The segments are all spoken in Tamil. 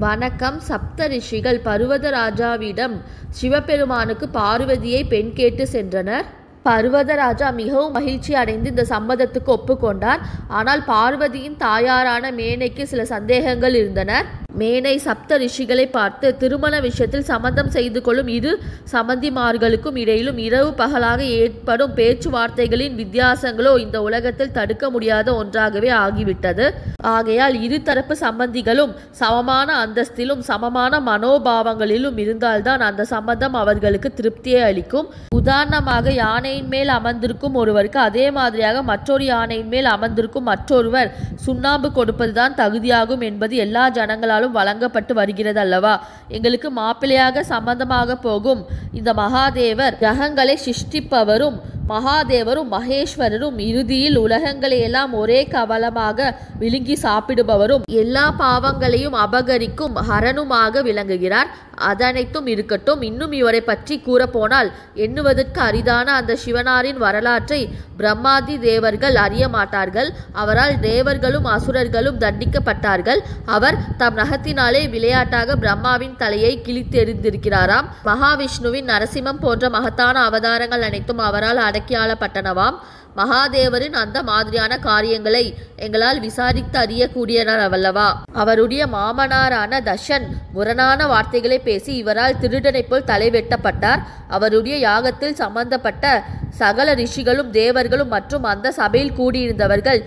வணக்கம். சப்த ரிஷிகள் பர்வதராஜாவிடம் சிவபெருமானுக்கு பார்வதியை பெண் கேட்டு சென்றனர். பர்வதராஜா மிகவும் மகிழ்ச்சி அடைந்து இந்த சம்மதத்துக்கு ஒப்புக்கொண்டார். ஆனால் பார்வதியின் தாயாரான மேனைக்கு சில சந்தேகங்கள் இருந்தன. மேனை சப்த ரிஷிகளை பார்த்து, திருமண விஷயத்தில் சம்மதம் செய்து கொள்ளும் இரு சம்பந்திமார்களுக்கும் இடையிலும் இரவு பகலாக ஏற்படும் பேச்சுவார்த்தைகளின் வித்தியாசங்களோ இந்த உலகத்தில் தடுக்க முடியாத ஒன்றாகவே ஆகிவிட்டது. ஆகையால் இருதரப்பு சம்பந்திகளும் சமமான அந்தஸ்திலும் சமமான மனோபாவங்களிலும் இருந்தால்தான் அந்த சம்மதம் அவர்களுக்கு திருப்தியை அளிக்கும். உதாரணமாக, யானையின் மேல் அமர்ந்திருக்கும் ஒருவருக்கு அதே மாதிரியாக மற்றொரு யானையின் மேல் அமர்ந்திருக்கும் மற்றொருவர் சுண்ணாம்பு கொடுப்பதுதான் தகுதியாகும் என்பது எல்லா ஜனங்களாலும் வழங்கப்பட்டு வருகிறது அல்லவா? எங்களுக்கு மாப்பிள்ளையாக சம்பந்தமாக போகும் இந்த மகாதேவர் கிரகங்களை சிருஷ்டிப்பவரும் மகாதேவரும் மகேஸ்வரரும் இறுதியில் உலகங்களை எல்லாம் ஒரே கவலமாக விழுங்கி சாப்பிடுபவரும் எல்லா பாவங்களையும் அபகரிக்கும் ஹரனுமாக விளங்குகிறார். அதனைத்தும் இருக்கட்டும். இன்னும் இவரை பற்றி கூறப்போனால் எண்ணுவதற்கு அரிதான அந்த சிவனாரின் வரலாற்றை பிரம்மாதி தேவர்கள் அறிய மாட்டார்கள். அவரால் தேவர்களும் அசுரர்களும் தண்டிக்கப்பட்டார்கள். அவர் தம் நகத்தினாலே விளையாட்டாக பிரம்மாவின் தலையை கிழித்தெறிந்திருக்கிறாராம். மகாவிஷ்ணுவின் நரசிம்மம் போன்ற மகத்தான அவதாரங்கள் அனைத்தும் அவரால் அடக்கியாளப்பட்டனவாம். மகாதேவரின் அந்த மாதிரியான காரியங்களை எங்களால் விசாரித்து அறியக்கூடியனவல்லவா? அவருடைய மாமனாரான தஷன் முரணான வார்த்தைகளை பேசி இவரால் திருடனை போல் தலை வெட்டப்பட்டார். அவருடைய யாகத்தில் சம்பந்தப்பட்ட சகல ரிஷிகளும் தேவர்களும் மற்றும் அந்த சபையில் கூடியிருந்தவர்கள்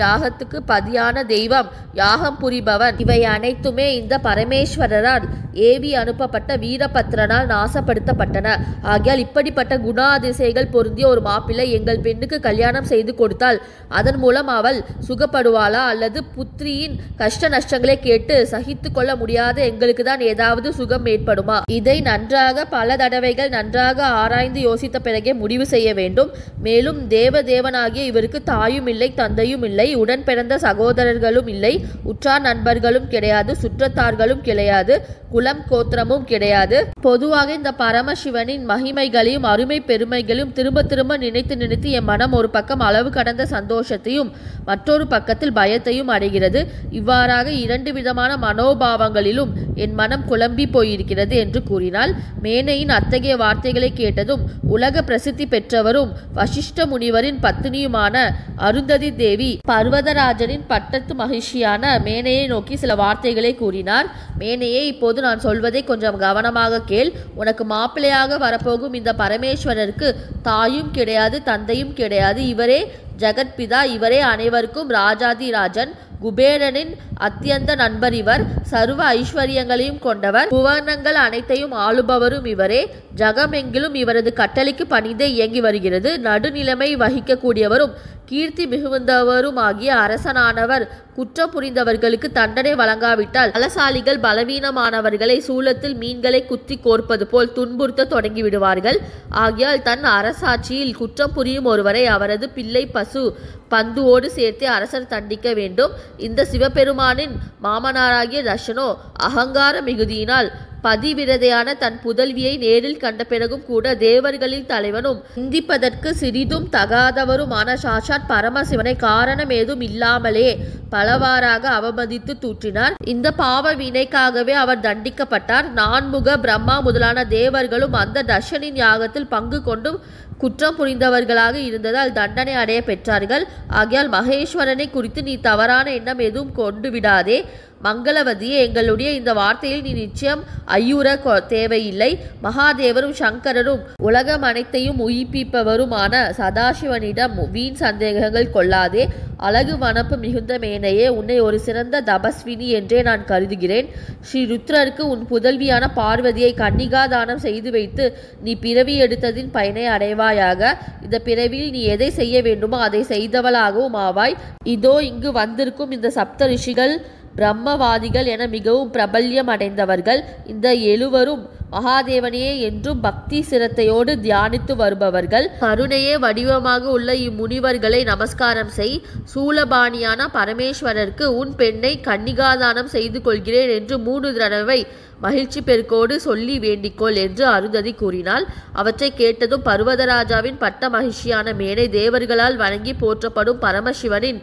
யாகத்துக்கு பதியான தெய்வம், யாகம் புரிபவன் இவை அனைத்துமே இந்த பரமேஸ்வரரால் ஏவி அனுப்பப்பட்ட வீரபத்ரனால் நாசப்படுத்தப்பட்டன. ஆகையால் இப்படிப்பட்ட குணாதிசைகள் பொருந்திய ஒரு மாப்பிள்ளை எங்கள் பெண்ணுக்கு கல்யாணம் செய்து கொடுத்தால் அதன் மூலம் அவள் சுகப்படுவாளா, அல்லது புத்திரியின் கஷ்ட நஷ்டங்களை கேட்டு சகித்து கொள்ள முடியாத எங்களுக்கு தான் ஏதாவது சுகம் ஏற்படுமா? இதை நன்றாக பல தடவைகள் நன்றாக ஆராய்ந்து யோசித்த பிறகே முடிவு செய்ய வேண்டும். மேலும் தேவனாகிய இவருக்கு தாயும் இல்லை, தந்தையும் இல்லை, உடன் பிறந்த சகோதரர்களும் இல்லை, உற்றார் நண்பர்களும் கிடையாது, சுற்றத்தார்களும் கிடையாது, குலம் கோத்திரமும் கிடையாது. பொதுவாக இந்த பரமசிவனின் மகிமைகளையும் அருமை பெருமைகளையும் திரும்ப திரும்ப நினைத்து என் மனம் ஒரு பக்கம் அளவு கடந்த சந்தோஷத்தையும் மற்றொரு பக்கத்தில் பயத்தையும் அடைகிறது. இவ்வாறாக இரண்டு விதமான மனோபாவங்களிலும் என் மனம் குழம்பி போயிருக்கிறது என்று கூறினாள். மேனையின் அத்தகைய வார்த்தைகளை கேட்டதும் உலக பிரசித்தி பெற்றவரும் வசிஷ்ட முனிவரின் பத்தினியுமான அருந்ததி தேவி பர்வதராஜனின் பட்டத்து மகிழ்ச்சியான மேனையை நோக்கி சில வார்த்தைகளை கூறினார். மேனையே, இப்போது நான் சொல்வதை கொஞ்சம் கவனமாக கேள். உனக்கு மாப்பிள்ளையாக வரப்போகும் இந்த பரமேஸ்வரருக்கு தாயும் கிடையாது, தந்தையும் கிடையாது. இவரே ஜெகத்பிதா, இவரே அனைவருக்கும் ராஜாதி ராஜன், குபேரனின் அத்தியந்த நண்பர் இவர், சர்வ ஐஸ்வர்யங்களையும் கொண்டவர், புவனங்கள் அனைத்தையும் ஆளுபவரும் இவரே. ஜகமெங்கிலும் இவரது கட்டளைக்கு பணிந்தே இயங்கி வருகிறது. நடுநிலைமை வகிக்கக்கூடியவரும் கீர்த்தி மிகுந்தவரும் ஆகிய அரசனானவர் குற்றம் புரிந்தவர்களுக்கு தண்டனை வழங்காவிட்டால் பலசாலிகள் பலவீனமானவர்களை சூலத்தில் மீன்களை குத்தி கோர்ப்பது போல் துன்புறுத்த தொடங்கி விடுவார்கள். ஆகையால் தன் அரசாட்சியில் குற்றம் புரியும் ஒருவரை அவரது பிள்ளை பசு பந்துவோடு சேர்த்தே அரசர் தண்டிக்க வேண்டும். இந்த சிவபெருமானின் மாமனாராகிய தஷனோ அகங்கார மிகுதியினால் பதிவிரதையான தன் புதல்வியை நேரில் கண்ட பிறகும் கூட தேவர்களின் தலைவனும் சிந்திப்பதற்கு சிறிதும் தகாதவருமான சாட்சாத் பரமசிவனை காரணம் ஏதும் இல்லாமலே பலவாறாக அவமதித்து தூற்றினார். இந்த பாவ வினைக்காகவே அவர் தண்டிக்கப்பட்டார். நான்முக பிரம்மா முதலான தேவர்களும் அந்த தஷனின் யாகத்தில் பங்கு கொண்டும் குற்றம் புரிந்தவர்களாக இருந்ததால் தண்டனை அடைய பெற்றார்கள். ஆகையால் மகேஸ்வரனை குறித்து நீ தவறான எண்ணம் எதுவும் கொண்டு விடாதே. மங்களவதியே, எங்களுடைய இந்த வார்த்தையில் நீ நிச்சயம் ஐயுற தேவையில்லை. மகாதேவரும் சங்கரரும் உலகம் அனைத்தையும் உயிர்ப்பிப்பவருமான சதாசிவனிடம் வீண் சந்தேகங்கள் கொள்ளாதே. அழகு வனப்பு மிகுந்த மேனையே, உன்னை ஒரு சிறந்த தபஸ்வினி என்றே நான் கருதுகிறேன். ஸ்ரீ ருத்ரருக்கு உன் புதல்வியான பார்வதியை கன்னிகாதானம் செய்து வைத்து நீ பிறவி எடுத்ததின் பயனை அடைவாயாக. இந்த பிறவியில் நீ எதை செய்ய வேண்டுமோ அதை செய்தவளாகவும் ஆவாய். இதோ இங்கு வந்திருக்கும் இந்த சப்த ரிஷிகள் பிரம்மவாதிகள் என மிகவும் பிரபல்யம் அடைந்தவர்கள். இந்த எழுவரும் மகாதேவனையே என்றும் பக்தி சிரத்தையோடு தியானித்து வருபவர்கள். கருணையே வடிவமாக உள்ள இம்முனிவர்களை நமஸ்காரம் செய். சூலபாணியான பரமேஸ்வரருக்கு உன் பெண்ணை கன்னிகாதானம் செய்து கொள்கிறேன் என்று 3 தடவை மகிழ்ச்சி பெருக்கோடு சொல்லி வேண்டிக்கொள் என்று அருந்ததி கூறினாள். அவற்றை கேட்டதும் பர்வதராஜாவின் பட்ட மகிழ்ச்சியான மேனை தேவர்களால் வணங்கி போற்றப்படும் பரமசிவனின்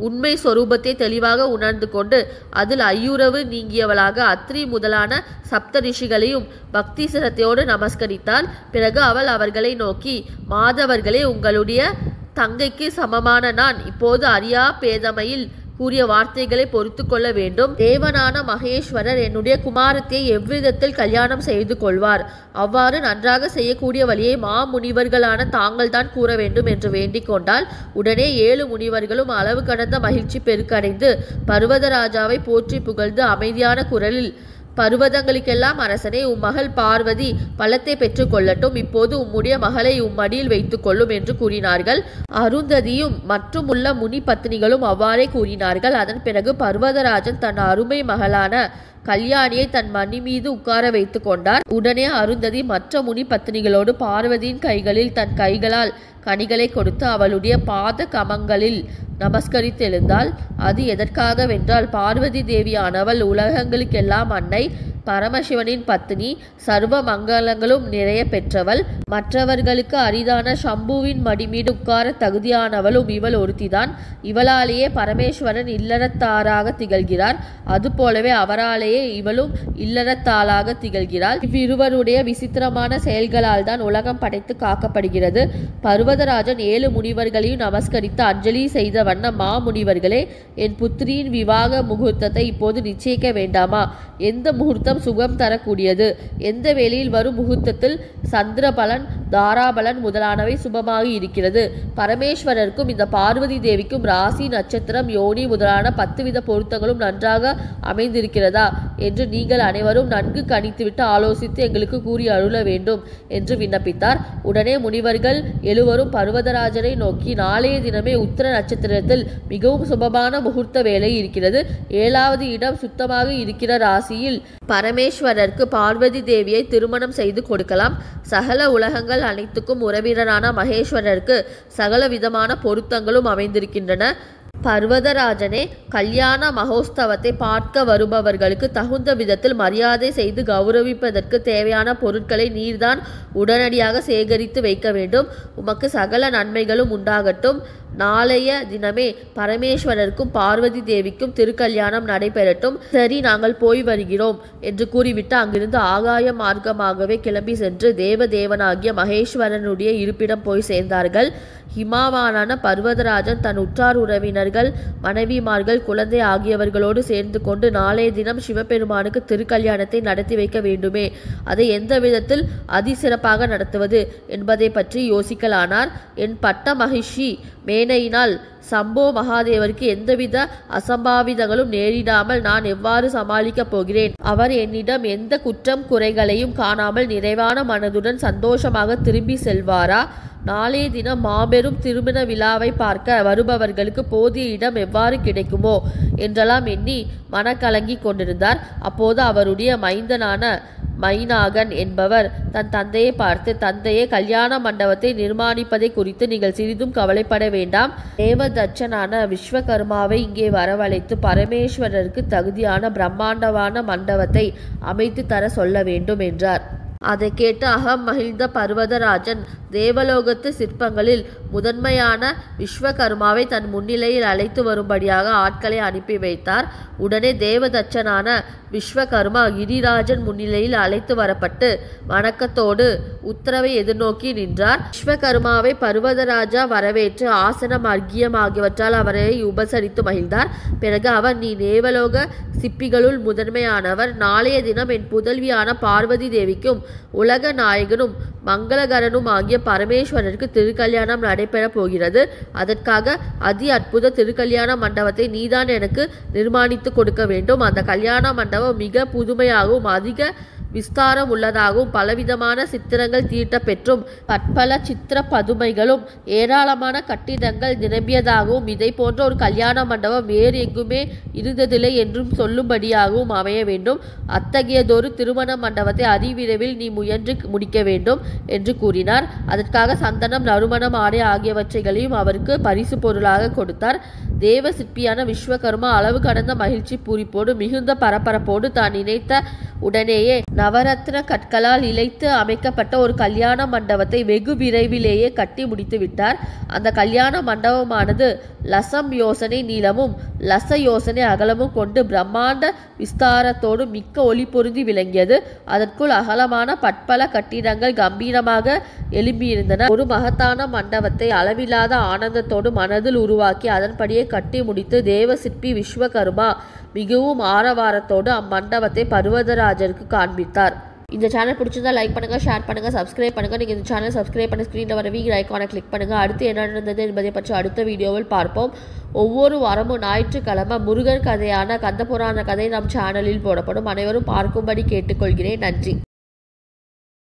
உண்மை சொரூபத்தை தெளிவாக உணர்ந்து கொண்டு அதில் ஐயுறவு நீங்கியவளாக அத்ரி முதலான சப்த ரிஷிகளையும் பக்தி சிரத்தையோடு நமஸ்கரித்தாள். பிறகு அவள் அவர்களை நோக்கி, மாதவர்களே, உங்களுடைய தங்கைக்கு சமமான நான் இப்போது அறியா பேதமையில் கூறிய வார்த்தைகளை பொறுத்து கொள்ள வேண்டும். தேவனான மகேஸ்வரர் என்னுடைய குமாரத்தை எவ்விதத்தில் கல்யாணம் செய்து கொள்வார்? அவ்வாறு நன்றாக செய்யக்கூடிய வழியை மாமுனிவர்களான தாங்கள் தான் கூற வேண்டும் என்று வேண்டிக் கொண்டால் உடனே 7 முனிவர்களும் அளவு கடந்த மகிழ்ச்சி பெருக்கடைந்து பர்வதராஜாவை போற்றி புகழ்ந்து அமைதியான குரலில், பர்வதங்களுக்கெல்லாம் அரசனே, உம்மகள் பார்வதி பலத்தை பெற்று கொள்ளட்டும். இப்போது உம்முடைய மகளை உம்மடியில் வைத்துக் கொள்ளும் என்று கூறினார்கள். அருந்ததியும் மற்றும் உள்ள முனி பத்னிகளும் அவ்வாறே கூறினார்கள். அதன் பிறகு பர்வதராஜன் தன் அருமை மகளான கல்யாணியை தன் மணி மீது உட்கார வைத்து கொண்டார். உடனே அருந்ததி மற்ற முனி பத்னிகளோடு பார்வதியின் கைகளில் தன் கைகளால் கனிகளை கொடுத்து அவளுடைய பாத கமங்களில் நமஸ்கரித்து எழுந்தாள். அது எதற்காகவென்றால், பார்வதி தேவியானவள் உலகங்களுக்கெல்லாம் அன்னை, பரமசிவனின் பத்னி, சர்வ மங்களங்களும் நிறைய பெற்றவள், மற்றவர்களுக்கு அரிதான சம்புவின் மடிமீது உட்கார தகுதியானவளும் இவள் ஒருத்திதான். இவளாலேயே பரமேஸ்வரன் இல்லறத்தாராக திகழ்கிறார். அதுபோலவே அவராலேயே இவளும் இல்லறத்தாளாக திகழ்கிறாள். இவ்விருவருடைய விசித்திரமான செயல்களால் தான் உலகம் படைத்து காக்கப்படுகிறது. பர்வதராஜன் 7 முனிவர்களையும் நமஸ்கரித்து அஞ்சலி செய்த வண்ணம், மாமுனிவர்களே, என் புத்திரியின் விவாக முகூர்த்தத்தை இப்போது நிச்சயிக்க வேண்டாமா? எந்த முகூர்த்தம் சுகம் தரக்கூடியது? எந்த வேளையில் வரும் முகூர்த்தத்தில் சந்திரபலன், தாராபலன் முதலானவை சுபமாக இருக்கிறது? பரமேஸ்வரருக்கும் இந்த பார்வதி தேவிக்கும் ராசி, நட்சத்திரம், யோனி முதலான 10 வித பொருத்தங்களும் நன்றாக அமைந்திருக்கிறதா என்று நீங்கள் அனைவரும் நன்கு கணித்துவிட்டு ஆலோசித்து எங்களுக்கு கூறி அருள வேண்டும் என்று விண்ணப்பித்தார். உடனே முனிவர்கள் 7வரும் பர்வதராஜனை நோக்கி, நாளைய தினமே உத்திர நட்சத்திரத்தில் மிகவும் சுபமான முகூர்த்த வேலை இருக்கிறது. 7வது இடம் சுத்தமாக இருக்கிற ராசியில் பரமேஸ்வரருக்கு பார்வதி தேவியை திருமணம் செய்து கொடுக்கலாம். சகல உலகங்கள் அனைத்துக்கும் உறவினரான மகேஸ்வரருக்கு சகல விதமான பொருத்தங்களும் அமைந்திருக்கின்றன. பர்வதராஜனே, கல்யாண மகோத்சவத்தை பார்க்க வருபவர்களுக்கு தகுந்த விதத்தில் மரியாதை செய்து கௌரவிப்பதற்கு தேவையான பொருட்களை நீர்தான் உடனடியாக சேகரித்து வைக்க வேண்டும். உமக்கு சகல நன்மைகளும் உண்டாகட்டும். நாளைய தினமே பரமேஸ்வரருக்கும் பார்வதி தேவிக்கும் திருக்கல்யாணம் நடைபெறட்டும். சரி, நாங்கள் போய் வருகிறோம் என்று கூறிவிட்டு அங்கிருந்து ஆகாய மார்க்கமாகவே கிளம்பி சென்று தேவதேவனாகிய மகேஸ்வரனுடைய இருப்பிடம் போய் சேர்ந்தார்கள். ஹிமாவானான பர்வதராஜன் தன் உற்றார் உறவினர்கள், மனைவிமார்கள், குழந்தை ஆகியவர்களோடு சேர்ந்து கொண்டு நாளைய தினம் சிவபெருமானுக்கு திருக்கல்யாணத்தை நடத்தி வைக்க வேண்டுமே, அதை எந்த விதத்தில் அதிசிறப்பாக நடத்துவது என்பதை பற்றி யோசிக்கலானார். என் பட்ட மகிழ்ச்சி மேனையினால் சம்போ மகாதேவருக்கு எந்தவித அசம்பாவிதங்களும் நேரிடாமல் நான் எவ்வாறு சமாளிக்கப் போகிறேன்? அவர் என்னிடம் எந்த குற்றம் குறைகளையும் காணாமல் நிறைவான மனதுடன் சந்தோஷமாக திரும்பி செல்வாரா? நாளைய தினம் மாபெரும் திருமண விழாவை பார்க்க வருபவர்களுக்கு போதிய இடம் எவ்வாறு கிடைக்குமோ என்றெல்லாம் எண்ணி மனக்கலங்கி கொண்டிருந்தார். அப்போது அவருடைய மைந்தனான மைனாகன் என்பவர் தன் தந்தையை பார்த்து, தந்தையே, கல்யாண மண்டபத்தை நிர்மாணிப்பதை குறித்து நீங்கள் சிறிதும் கவலைப்பட வேண்டாம். தேவதச்சனான விஸ்வகர்மாவை இங்கே வரவழைத்து பரமேஸ்வரருக்கு தகுதியான பிரம்மாண்டமான மண்டபத்தை அமைத்து தர சொல்ல வேண்டும் என்றார். அதை கேட்டு அகம் மகிழ்ந்த பர்வதராஜன் தேவலோகத்து சிற்பங்களில் முதன்மையான விஸ்வகர்மாவை தன் முன்னிலையில் அழைத்து வரும்படியாக ஆட்களை அனுப்பி வைத்தார். உடனே தேவதச்சனான விஸ்வகர்மா கிரிராஜன் முன்னிலையில் அழைத்து வரப்பட்டு வணக்கத்தோடு உத்தரவை எதிர்நோக்கி நின்றார். விஸ்வகர்மாவை பர்வதராஜா வரவேற்று ஆசனம், அர்க்கியம் ஆகியவற்றால் அவரை உபசரித்து மகிழ்ந்தார். பிறகு அவர், நீ தேவலோக சிற்பிகளுள் முதன்மையானவர். நாளைய தினம் என் புதல்வியான பார்வதி தேவிக்கும் உலக நாயகனும் மங்களகரனும் ஆகிய பரமேஸ்வரருக்கு திருக்கல்யாணம் நடைபெறப் போகிறது. அதற்காக அதி அற்புத திருக்கல்யாண மண்டபத்தை நீதான் எனக்கு நிர்மாணித்து கொடுக்க வேண்டும். அந்த கல்யாண மண்டபம் மிக புதுமையாகவும் அதிக விஸ்தாரம் உள்ளதாகவும் பலவிதமான சித்திரங்கள் தீட்ட பெற்றும் பற்பல சித்திர பதுமைகளும் ஏராளமான கட்டிடங்கள் நிரம்பியதாகவும் இதை போன்ற ஒரு கல்யாண மண்டபம் வேறு எங்குமே இருந்ததில்லை என்றும் சொல்லும்படியாகவும் அமைய வேண்டும். அத்தகையதொரு திருமண மண்டபத்தை அதிவிரைவில் நீ முயன்று முடிக்க வேண்டும் என்று கூறினார். அதற்காக சந்தனம், நறுமணம், ஆடை ஆகியவற்றைகளையும் அவருக்கு பரிசு பொருளாக கொடுத்தார். தேவ சிற்பியான விஸ்வகர்மா அளவு கடந்த மகிழ்ச்சி பூரிப்போடு மிகுந்த பரபரப்போடு தான் நினைத்த உடனேயே நவரத்ன கற்களால் இழைத்து அமைக்கப்பட்ட ஒரு கல்யாண மண்டபத்தை வெகு விரைவிலேயே கட்டி முடித்து விட்டார். அந்த கல்யாண மண்டபமானது லசம் யோசனை நீளமும் லச யோசனை அகலமும் கொண்டு பிரம்மாண்ட விஸ்தாரத்தோடு மிக்க ஒளி பொருந்தி விளங்கியது. அதற்குள் அகலமான பற்பல கட்டிடங்கள் கம்பீரமாக எழும்பியிருந்தன. ஒரு மகத்தான மண்டபத்தை அளவில்லாத ஆனந்தத்தோடு மனதில் உருவாக்கி அதன்படியே கட்டி முடித்து தேவ சிற்பி விஸ்வகர்மா மிகவும் ஆரவாரத்தோடு அம்மண்டபத்தை பர்வதராஜருக்கு காண்பித்தார். இந்த சேனல் பிடிச்சிருந்தா லைக் பண்ணுங்க, ஷேர் பண்ணுங்க, சப்ஸ்கிரைப் பண்ணுங்க. நீங்கள் இந்த சேனல் சப்ஸ்கிரைப் பண்ண ஸ்க்ரீனில் வர வீக் ஐக்கானை கிளிக் பண்ணுங்க. அடுத்து என்ன நடந்தது என்பதை பற்றி அடுத்த வீடியோவில் பார்ப்போம். ஒவ்வொரு வாரமும் ஞாயிற்றுக்கிழமை முருகன் கதையான கந்தபுராண கதை நம் சேனலில் போடப்படும். அனைவரும் பார்க்கும்படி கேட்டுக்கொள்கிறேன். நன்றி.